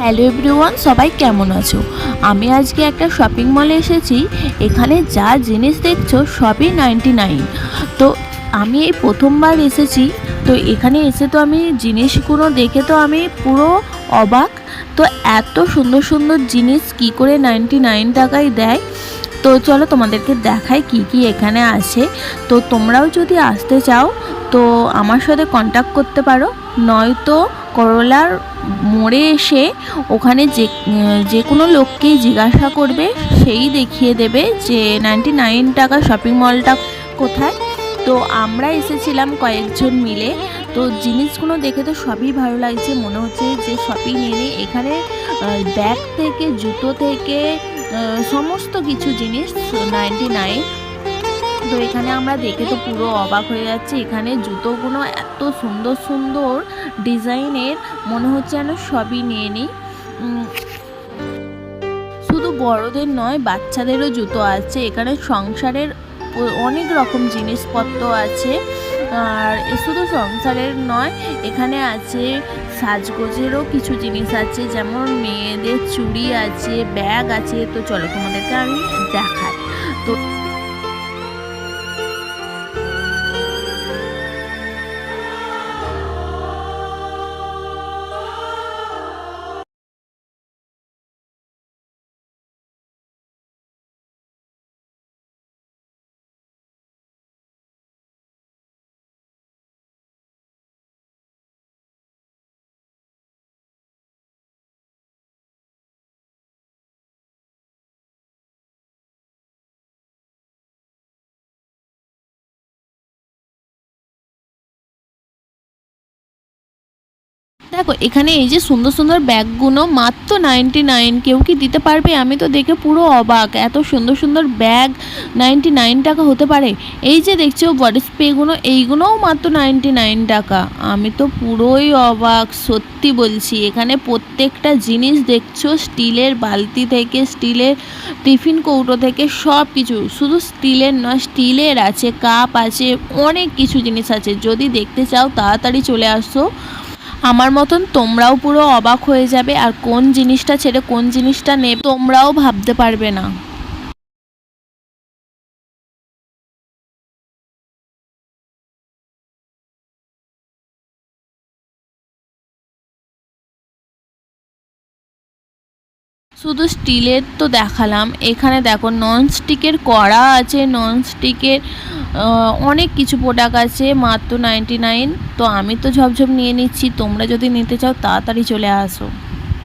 Hello everyone, সবাই কেমন আছো? আমি আজকে একটা শপিং মলে এসেছি। এখানে যা জিনিস দেখছো সবই 99। তো আমি এই প্রথমবার এসেছি। তো এখানে এসে তো আমি জিনিসগুলো দেখে তো আমি পুরো অবাক। তো এত সুন্দর সুন্দর জিনিস কি করে 99 টাকায় দেয়। তো চলো তোমাদেরকে দেখাই কি কি এখানে আছে। তো তোমরাও যদি আসতে চাও তো আমার সাথে কন্ট্যাক্ট করতে পারো, নয়তো করলার মোড়ে এসে ওখানে যে কোনো লোককেই জিজ্ঞাসা করবে, সেই দেখিয়ে দেবে যে 99 টাকা শপিং মলটা কোথায়। তো আমরা এসেছিলাম কয়েকজন মিলে। তো জিনিসগুলো দেখে তো সবই ভালো লাগছে, মনে হচ্ছে যে শপিং নিয়ে নিই। এখানে ব্যাগ থেকে জুতো থেকে সমস্ত কিছু জিনিস 99। তো এখানে আমরা দেখে তো পুরো অবাক হয়ে যাচ্ছি। এখানে জুতোগুলো এত সুন্দর সুন্দর ডিজাইনের, মনে হচ্ছে যেন সবই নিয়ে নিই। শুধু বড়দের নয়, বাচ্চাদেরও জুতো আছে। এখানে সংসারের অনেক রকম জিনিসপত্র আছে। আর শুধু সংসারের নয়, এখানে আছে সাজগোজেরও কিছু জিনিস আছে, যেমন মেয়েদের চুড়ি আছে, ব্যাগ আছে। তো চলো তোমাদেরকে আমি দেখাই। তো দেখো এখানে এই যে সুন্দর সুন্দর ব্যাগগুলো মাত্র 99। কেউ কি দিতে পারবে? আমি তো দেখে পুরো অবাক, এত সুন্দর সুন্দর ব্যাগ 99 টাকা হতে পারে। এই যে দেখছো বডি স্প্রেগুলো, এইগুলোও মাত্র 99 টাকা। আমি তো পুরোই অবাক, সত্যি বলছি। এখানে প্রত্যেকটা জিনিস দেখছো, স্টিলের বালতি থেকে স্টিলের টিফিন কৌটো থেকে সব কিছু, শুধু স্টিলের নয়, স্টিলের আছে, কাপ আছে, অনেক কিছু জিনিস আছে। যদি দেখতে চাও তাড়াতাড়ি চলে আসো। আমার মতন তোমরাও পুরো অবাক হয়ে যাবে, আর কোন জিনিসটা ছেড়ে কোন জিনিসটা নেবে তোমরাও ভাবতে পারবে না। শুধু স্টিলের তো দেখালাম, এখানে দেখো নন স্টিকের কড়া আছে, নন স্টিকের অনেক কিছু প্রোডাক্ট আছে মাত্র 99। তো আমি তো ঝপঝপ নিয়ে নিচ্ছি, তোমরা যদি নিতে চাও তাড়াতাড়ি চলে আসো।